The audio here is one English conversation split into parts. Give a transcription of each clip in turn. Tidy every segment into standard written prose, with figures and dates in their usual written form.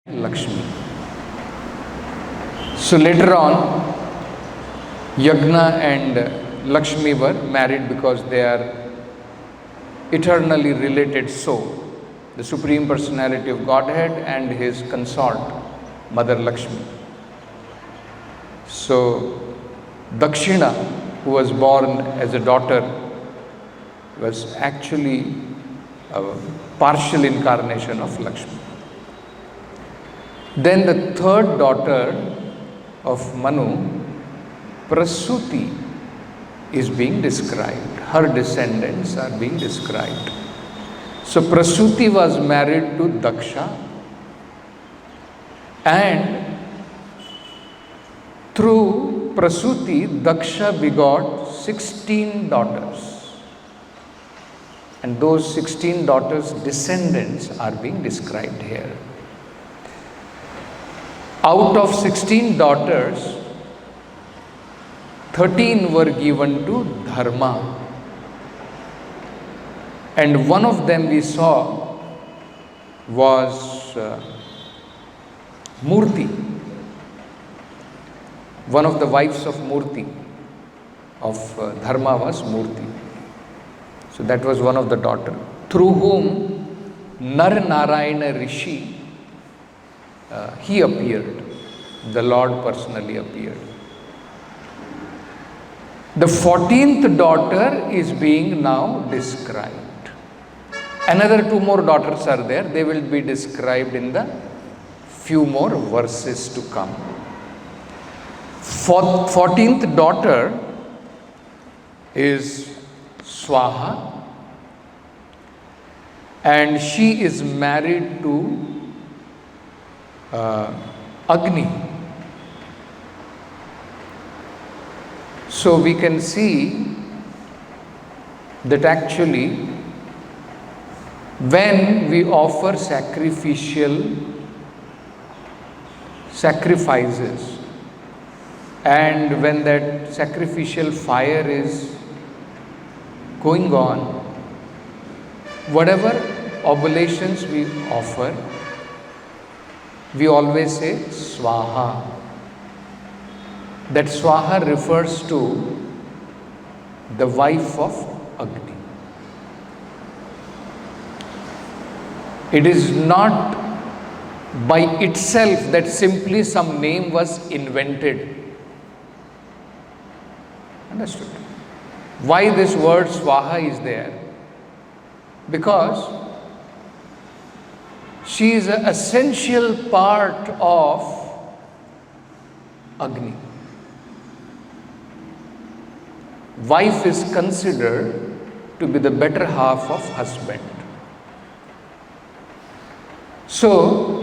Lakshmi. So later on, Yagna and Lakshmi were married because they are eternally related soul, the Supreme Personality of Godhead and his consort, Mother Lakshmi. So Dakshina, who was born as a daughter, was actually a partial incarnation of Lakshmi. Then the third daughter of Manu, Prasuti, is being described. Her descendants are being described. So Prasuti was married to Daksha, and through Prasuti, Daksha begot 16 daughters. And those 16 daughters' descendants are being described here. Out of 16 daughters, 13 were given to Dharma. And one of them we saw was Murti. One of the wives of Murti, of Dharma, was Murti. So that was one of the daughters, through whom Nar Narayana Rishi, he appeared. The Lord personally appeared. The 14th daughter is being now described. Another 2 more daughters are there. They will be described in the few more verses to come. 14th daughter is Swaha, and she is married to Agni. So we can see that actually when we offer sacrificial sacrifices, and when that sacrificial fire is going on, whatever oblations we offer, we always say Swaha. That Swaha refers to the wife of Agni. It is not by itself that simply some name was invented. Understood? Why this word Swaha is there? Because she is an essential part of Agni. Wife is considered to be the better half of husband. So,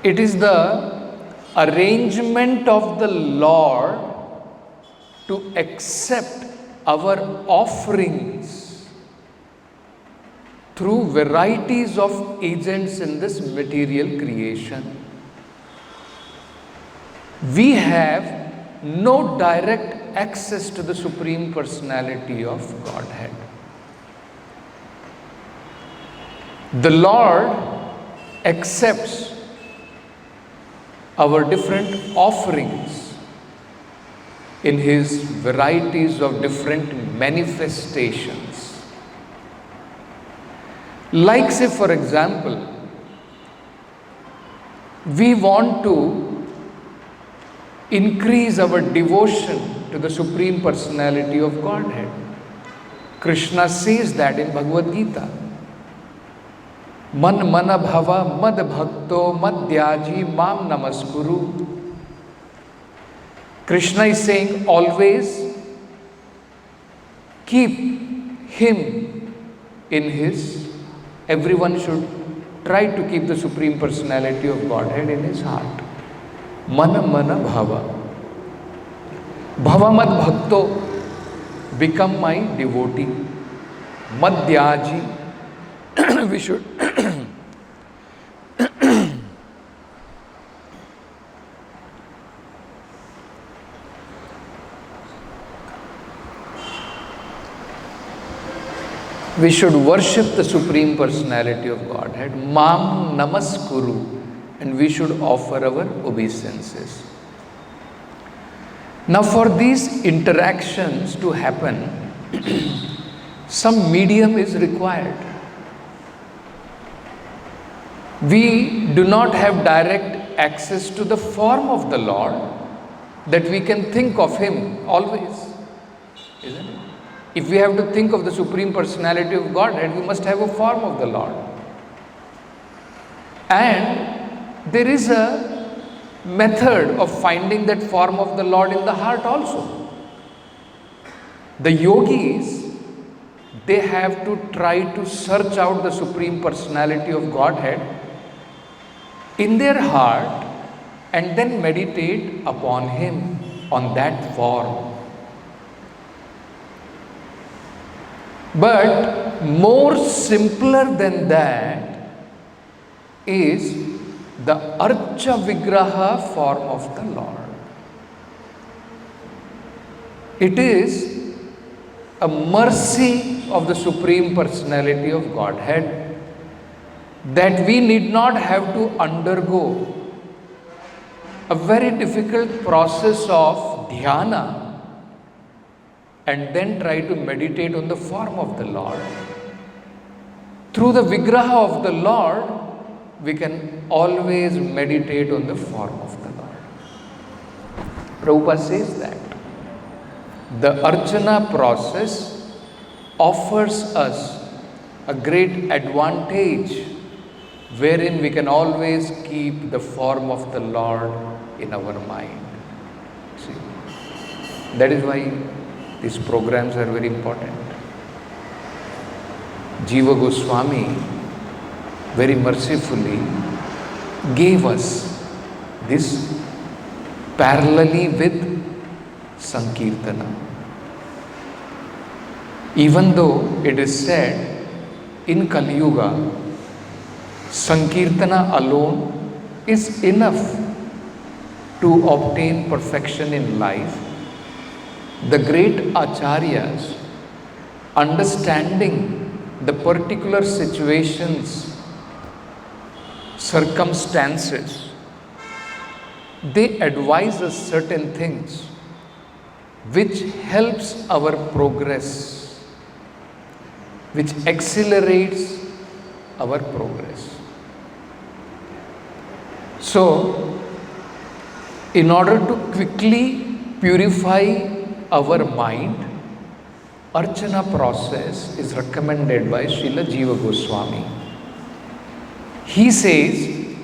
it is the arrangement of the Lord to accept our offerings through varieties of agents in this material creation. We have no direct access to the Supreme Personality of Godhead. The Lord accepts our different offerings in His varieties of different manifestations. Like, say, for example, we want to increase our devotion to the Supreme Personality of Godhead. Krishna says that in Bhagavad Gita. Man mana bhava mad bhakto madhyaji mam namaskuru. Krishna is saying always keep Him in his, everyone should try to keep the Supreme Personality of Godhead in his heart. Mana mana bhava. Bhava mad bhakto, become my devotee. Madhyaji, we should we should worship the Supreme Personality of Godhead. Mam namaskuru. and we should offer our obeisances. Now for these interactions to happen, some medium is required. We do not have direct access to the form of the Lord, that we can think of Him always, isn't it? If we have to think of the Supreme Personality of Godhead, we must have a form of the Lord. And there is a method of finding that form of the Lord in the heart also. The yogis, they have to try to search out the Supreme Personality of Godhead in their heart and then meditate upon Him, on that form. But more simpler than that is the Archa Vigraha form of the Lord. It is a mercy of the Supreme Personality of Godhead that we need not have to undergo a very difficult process of dhyana and then try to meditate on the form of the Lord. Through the Vigraha of the Lord, we can always meditate on the form of the Lord. Prabhupada says that the Archana process offers us a great advantage wherein we can always keep the form of the Lord in our mind. See, that is why these programs are very important. Jiva Goswami very mercifully gave us this parallelly with Sankirtana. Even though it is said in Kali Yuga, Sankirtana alone is enough to obtain perfection in life, the great acharyas, understanding the particular situations, circumstances, they advise us certain things which helps our progress, which accelerates our progress. So, in order to quickly purify our mind, Archana process is recommended by Srila Jiva Goswami. He says,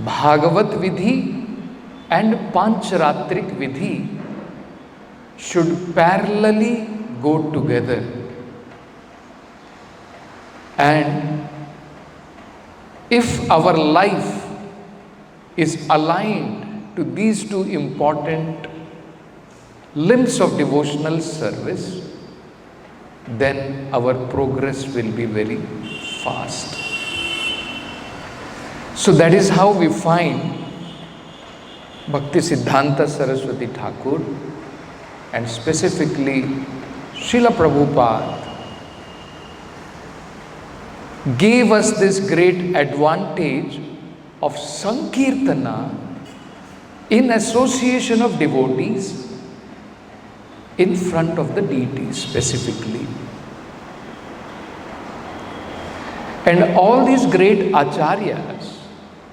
Bhagavat Vidhi and Pancharatrik Vidhi should parallelly go together. And if our life is aligned to these two important limbs of devotional service, then our progress will be very fast. So that is how we find Bhakti Siddhanta Saraswati Thakur and specifically Srila Prabhupada gave us this great advantage of Sankirtana in association of devotees in front of the deities specifically. And all these great acharyas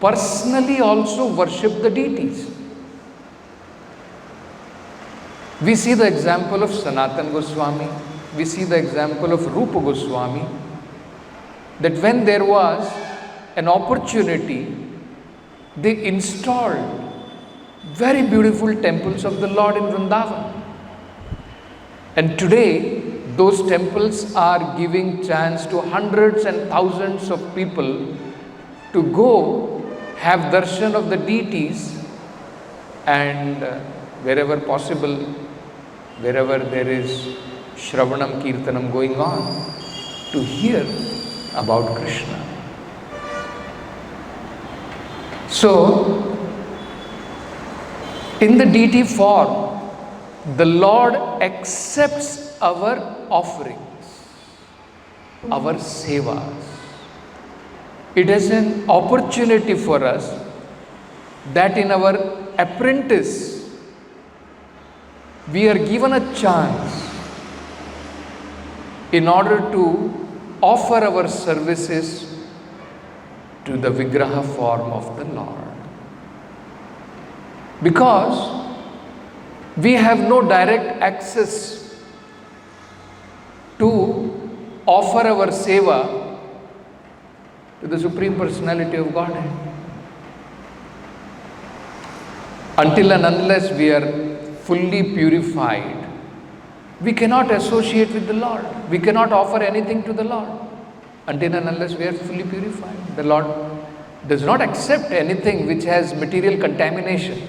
personally also worship the deities. We see the example of Sanatana Goswami, we see the example of Rupa Goswami, that when there was an opportunity, they installed very beautiful temples of the Lord in Vrindavan. And today, those temples are giving chance to hundreds and thousands of people to go have darshan of the deities, and wherever possible, wherever there is Shravanam Kirtanam going on, to hear about Krishna. So, in the deity form, the Lord accepts our offerings, our sevas. It is an opportunity for us that in our apprentice, we are given a chance in order to offer our services to the Vigraha form of the Lord. Because we have no direct access to offer our seva to the Supreme Personality of Godhead. Until and unless we are fully purified, we cannot associate with the Lord. We cannot offer anything to the Lord until and unless we are fully purified. The Lord does not accept anything which has material contamination.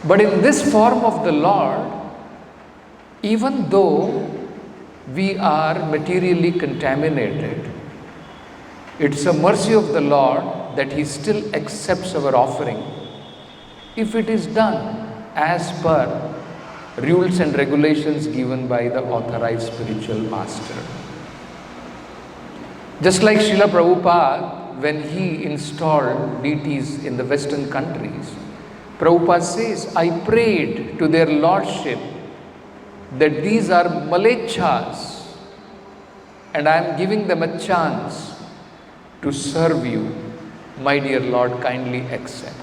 But in this form of the Lord, even though we are materially contaminated, it's a mercy of the Lord that He still accepts our offering if it is done as per rules and regulations given by the authorized spiritual master. Just like Srila Prabhupada, when he installed deities in the Western countries, Prabhupada says, I prayed to their lordship that these are malechas and I am giving them a chance to serve you. My dear Lord, kindly accept.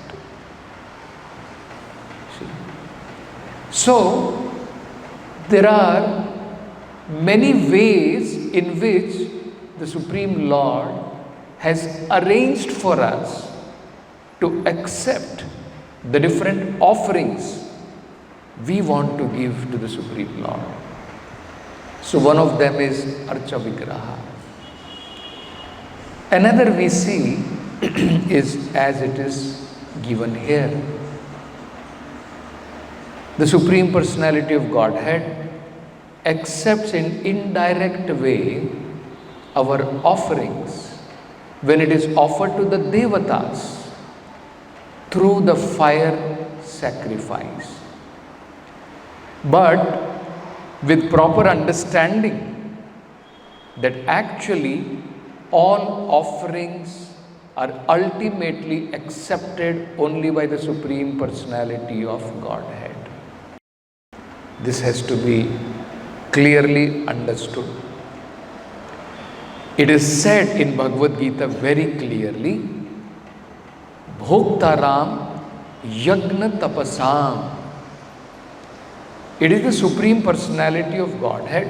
So, there are many ways in which the Supreme Lord has arranged for us to accept the different offerings we want to give to the Supreme Lord. So, one of them is Archa Vigraha. Another we see is as it is given here. The Supreme Personality of Godhead accepts in indirect way our offerings when it is offered to the Devatas through the fire sacrifice. But with proper understanding that actually all offerings are ultimately accepted only by the Supreme Personality of Godhead. This has to be clearly understood. It is said in Bhagavad Gita very clearly, Bhoktaram Yagna Tapasam. It is the Supreme Personality of Godhead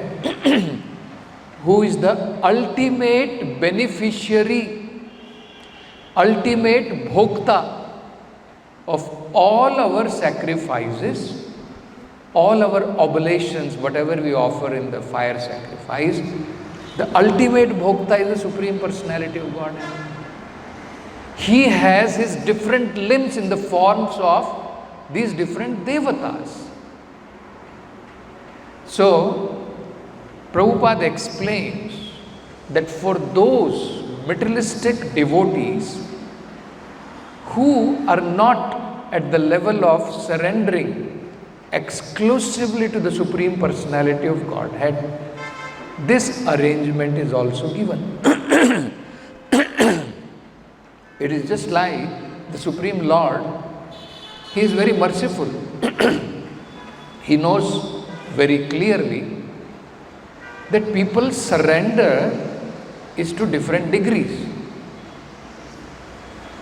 who is the ultimate beneficiary, ultimate bhokta of all our sacrifices, all our oblations, whatever we offer in the fire sacrifice. The ultimate bhokta is the Supreme Personality of Godhead. He has his different limbs in the forms of these different devatas. So, Prabhupada explains that for those materialistic devotees who are not at the level of surrendering exclusively to the Supreme Personality of Godhead, this arrangement is also given. It is just like the Supreme Lord, He is very merciful. He knows very clearly that people's surrender is to different degrees.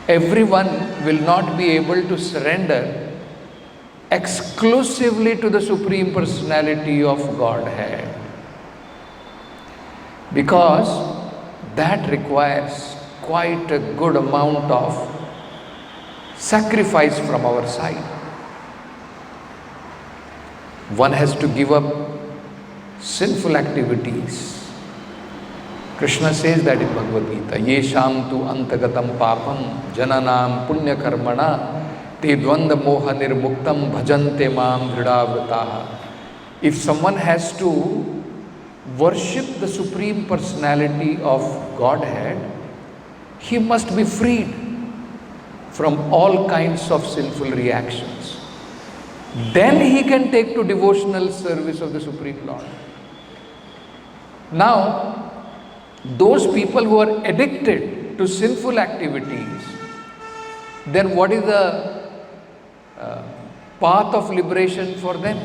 Everyone will not be able to surrender exclusively to the Supreme Personality of Godhead, because that requires quite a good amount of sacrifice from our side. One has to give up sinful activities. Krishna says that in Bhagavad Gita, Yesham tu antagatam papam jananam punya karmana te dvanda moha nirmuktam bhajante mam dhridavrataha. If someone has to worship the Supreme Personality of Godhead, he must be freed from all kinds of sinful reactions. Then he can take to devotional service of the Supreme Lord. Now, those people who are addicted to sinful activities, then what is the path of liberation for them?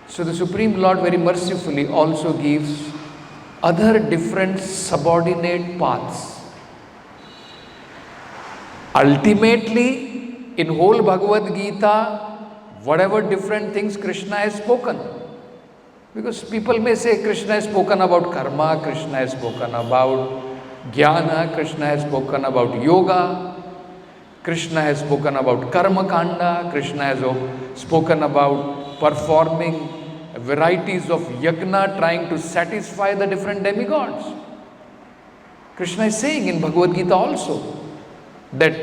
So the Supreme Lord very mercifully also gives other different subordinate paths. Ultimately, in whole Bhagavad Gita, whatever different things Krishna has spoken, because people may say Krishna has spoken about karma, Krishna has spoken about jnana, Krishna has spoken about yoga, Krishna has spoken about karma kanda, Krishna has spoken about performing varieties of yajna, trying to satisfy the different demigods. Krishna is saying in Bhagavad Gita also that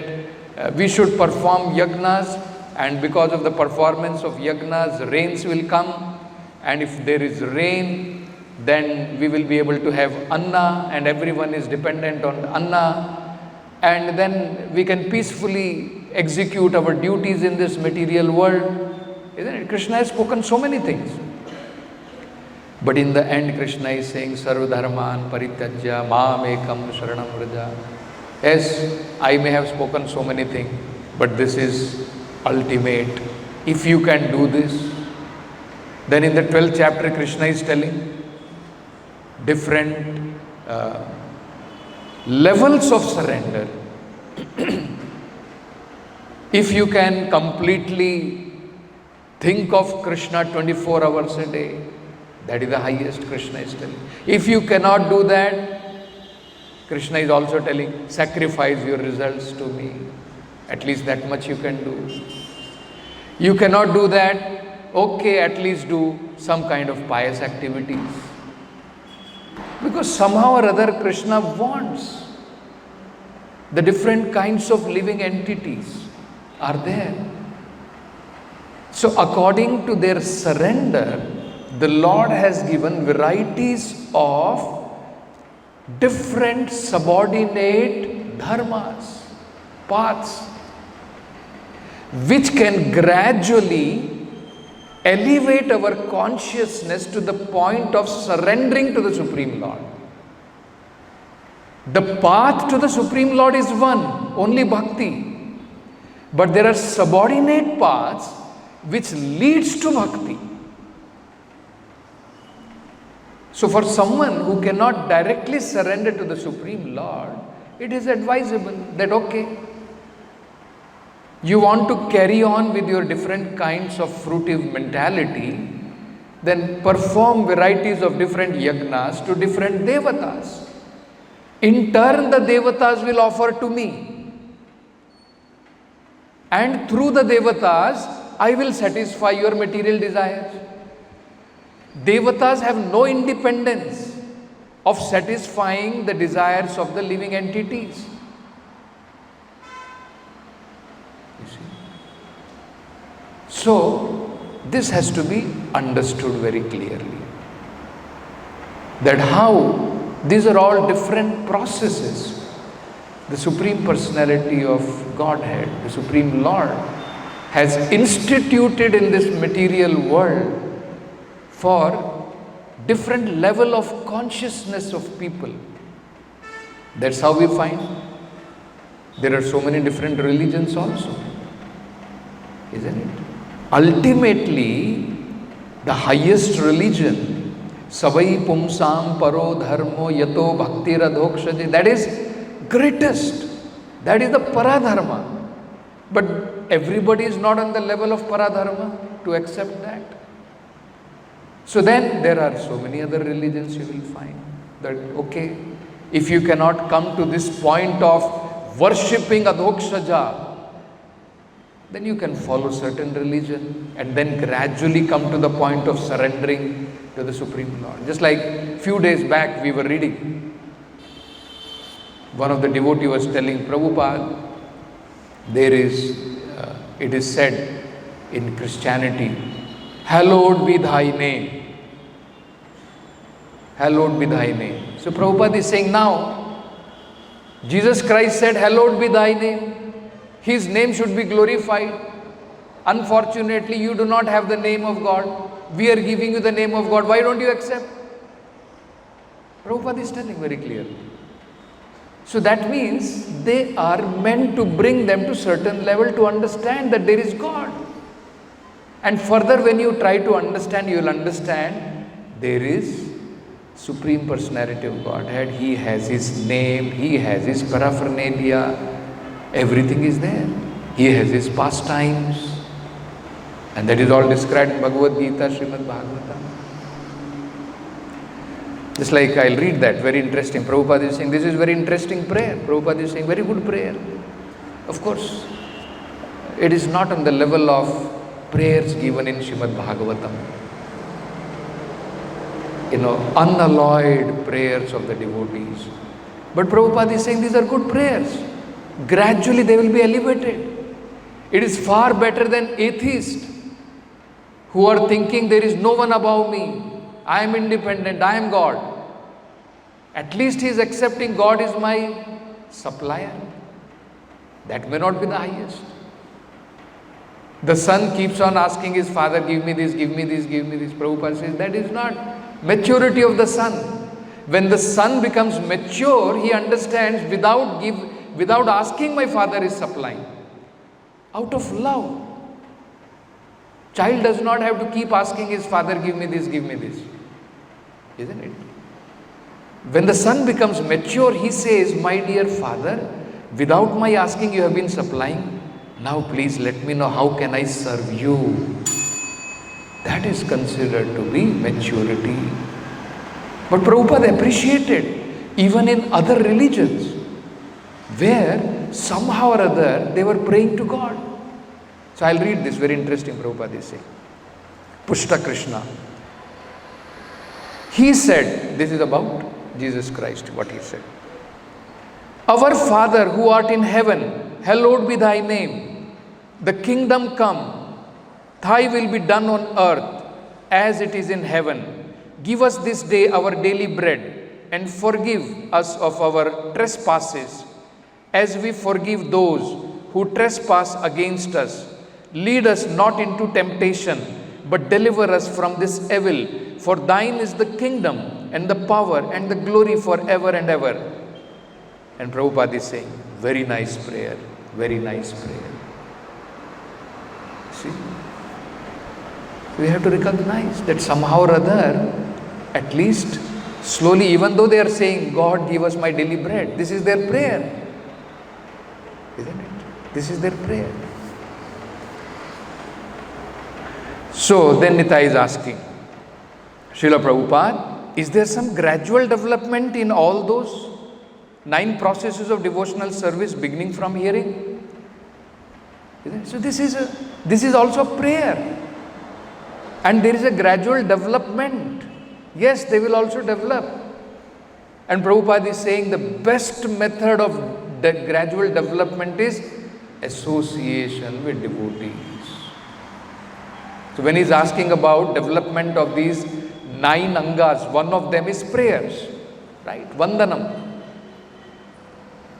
we should perform yajnas, and because of the performance of yajnas, rains will come, and if there is rain, then we will be able to have anna, and everyone is dependent on anna, and then we can peacefully execute our duties in this material world. Isn't it? Krishna has spoken so many things. But in the end, Krishna is saying, Sarva dharman parityajya mam ekam sharanam vraja. Yes, I may have spoken so many things, but this is ultimate. If you can do this, then in the 12th chapter, Krishna is telling different levels of surrender. If you can completely think of Krishna 24 hours a day, that is the highest, Krishna is telling. If you cannot do that, Krishna is also telling, sacrifice your results to me. At least that much you can do. You cannot do that, okay, at least do some kind of pious activities. Because somehow or other Krishna wants the different kinds of living entities are there. So according to their surrender, the Lord has given varieties of different subordinate dharmas, paths, which can gradually elevate our consciousness to the point of surrendering to the Supreme Lord. The path to the Supreme Lord is one, only bhakti. But there are subordinate paths which leads to bhakti. So for someone who cannot directly surrender to the Supreme Lord, it is advisable that okay, you want to carry on with your different kinds of fruitive mentality, then perform varieties of different yajnas to different devatas. In turn, the devatas will offer to me. And through the devatas, I will satisfy your material desires. Devatas have no independence of satisfying the desires of the living entities. You see? So, this has to be understood very clearly. That how these are all different processes. The Supreme Personality of Godhead, the Supreme Lord, has instituted in this material world for different level of consciousness of people. That's how we find there are so many different religions also, isn't it? Ultimately, the highest religion, Savai Pumsam Paro Dharmo Yato Bhakti Radhokshaje, that is greatest. That is the Paradharma. But everybody is not on the level of Paradharma to accept that. So then there are so many other religions you will find that, okay, if you cannot come to this point of worshipping Adhokshaja, then you can follow certain religion and then gradually come to the point of surrendering to the Supreme Lord. Just like few days back we were reading, one of the devotees was telling Prabhupada, there is, it is said in Christianity, hallowed be thy name. Hallowed be thy name. So Prabhupada is saying now, Jesus Christ said, hallowed be thy name. His name should be glorified. Unfortunately, you do not have the name of God. We are giving you the name of God. Why don't you accept? Prabhupada is telling very clearly. So that means they are meant to bring them to certain level to understand that there is God. And further when you try to understand, you will understand there is Supreme Personality of Godhead. He has His name, He has His paraphernalia, everything is there. He has His pastimes. And that is all described in Bhagavad Gita, Srimad Bhagavatam. Just like I'll read that, very interesting. Prabhupada is saying, this is very interesting prayer. Prabhupada is saying, very good prayer. Of course, it is not on the level of prayers given in Srimad Bhagavatam. Unalloyed prayers of the devotees. But Prabhupada is saying these are good prayers. Gradually they will be elevated. It is far better than atheists who are thinking there is no one above me. I am independent, I am God. At least he is accepting God is my supplier. That may not be the highest. The son keeps on asking his father, give me this, give me this, give me this. Prabhupada says that is not maturity of the son. When the son becomes mature, he understands without asking my father is supplying. Out of love. Child does not have to keep asking his father, give me this, give me this. Isn't it? When the son becomes mature, he says, my dear father, without my asking you have been supplying. Now please let me know how can I serve you. That is considered to be maturity. But Prabhupada appreciated even in other religions where somehow or other they were praying to God. So I'll read this, very interesting. Prabhupada is saying. Pushta Krishna. He said, this is about Jesus Christ, what he said. Our Father who art in heaven, hallowed be thy name. The kingdom come, thy will be done on earth as it is in heaven. Give us this day our daily bread and forgive us of our trespasses as we forgive those who trespass against us. Lead us not into temptation, but deliver us from this evil. For thine is the kingdom and the power and the glory forever and ever. And Prabhupada is saying, very nice prayer, very nice prayer. See? We have to recognize that somehow or other, at least slowly, even though they are saying, God give us my daily bread, this is their prayer. Isn't it? This is their prayer. So then Nitai is asking, Srila Prabhupada, is there some gradual development in all those 9 processes of devotional service beginning from hearing? So this is also a prayer. And there is a gradual development. Yes, they will also develop. And Prabhupada is saying the best method of gradual development is association with devotees. So when he is asking about development of these 9 angas, one of them is prayers, right? Vandanam.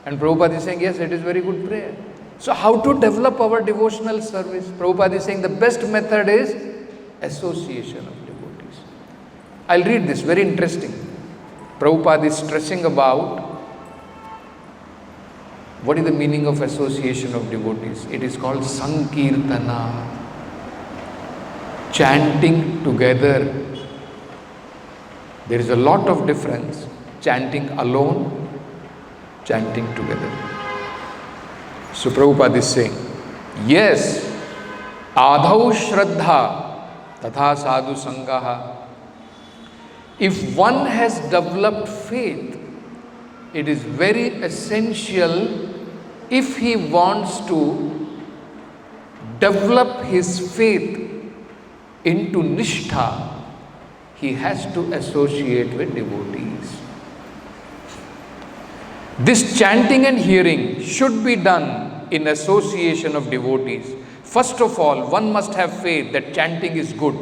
And Prabhupada is saying, yes, it is very good prayer. So how to develop our devotional service? Prabhupada is saying the best method is association of devotees. I'll read this, very interesting. Prabhupada is stressing about what is the meaning of association of devotees. It is called Sankirtana. Chanting together. There is a lot of difference. Chanting alone, chanting together. So Prabhupada is saying, yes, adhau shraddha tatha sadhu sangaha. If one has developed faith, it is very essential if he wants to develop his faith into nishtha, he has to associate with devotees. This chanting and hearing should be done in association of devotees. First of all, one must have faith that chanting is good.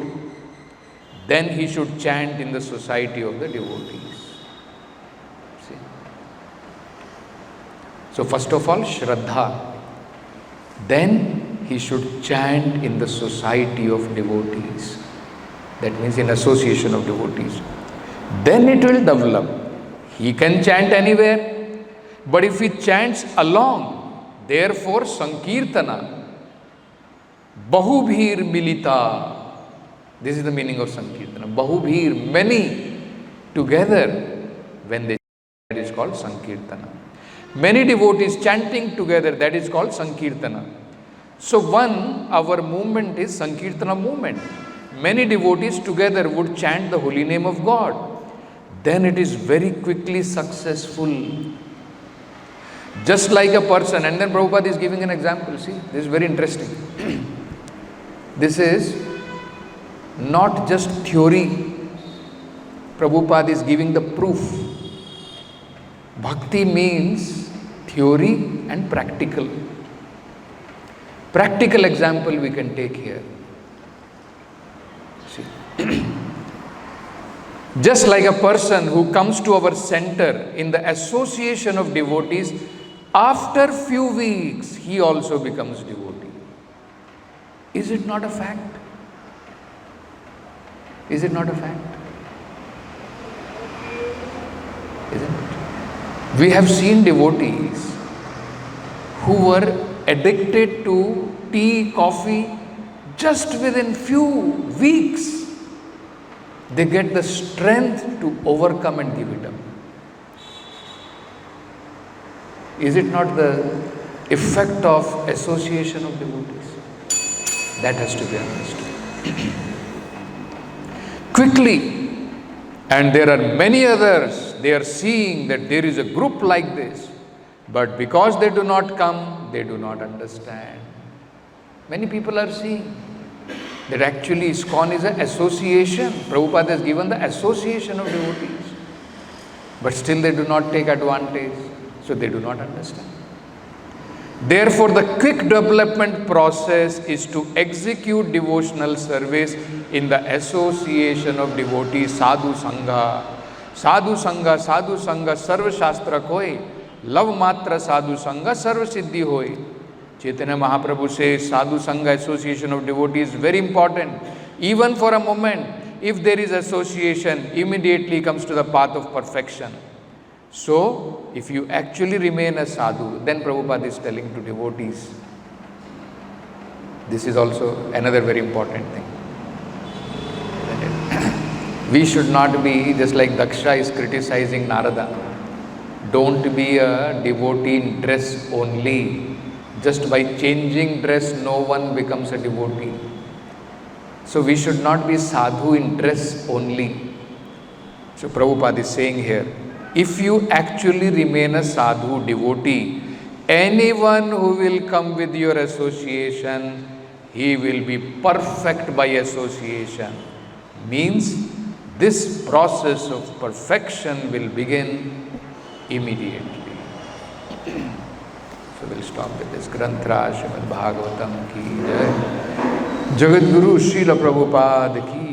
Then he should chant in the society of the devotees. See? So first of all, Shraddha. Then he should chant in the society of devotees. That means in association of devotees. Then it will develop. He can chant anywhere, but if he chants along, therefore Sankirtana, Bahubhir Milita. This is the meaning of Sankirtana. Bahubhir, many together when they chant, that is called Sankirtana. Many devotees chanting together, that is called Sankirtana. So our movement is Sankirtana movement. Many devotees together would chant the holy name of God. Then it is very quickly successful. Just like a person, and then Prabhupada is giving an example. See, this is very interesting. This is not just theory. Prabhupada is giving the proof. Bhakti means theory and practical. Practical example we can take here. See. Just like a person who comes to our center in the association of devotees, after few weeks he also becomes devotee. Is it not a fact? Is it not a fact? Isn't it? We have seen devotees who were addicted to tea, coffee, just within few weeks they get the strength to overcome and give it up. Is it not the effect of association of devotees? That has to be understood. Quickly, and there are many others, they are seeing that there is a group like this, but because they do not come, they do not understand. Many people are seeing that actually ISKCON is an association. Prabhupada has given the association of devotees. But still they do not take advantage. So they do not understand. Therefore, the quick development process is to execute devotional service in the association of devotees, sadhu sangha. Sadhu sangha, sarva shastra koi. Love matra sadhu sangha, sarva siddhi hoi. Chaitanya Mahaprabhu says sadhu sangha, association of devotees, is very important. Even for a moment, if there is association, immediately comes to the path of perfection. So, if you actually remain a sadhu, then Prabhupada is telling to devotees. This is also another very important thing. We should not be, just like Daksha is criticizing Narada, don't be a devotee in dress only. Just by changing dress, no one becomes a devotee. So we should not be sadhu in dress only. So Prabhupada is saying here, if you actually remain a sadhu devotee, anyone who will come with your association, he will be perfect by association. Means this process of perfection will begin immediately. So we'll stop with this. Granthra Srimad Bhagavatam ki jai. Jagat Guru Srila Prabhupada ki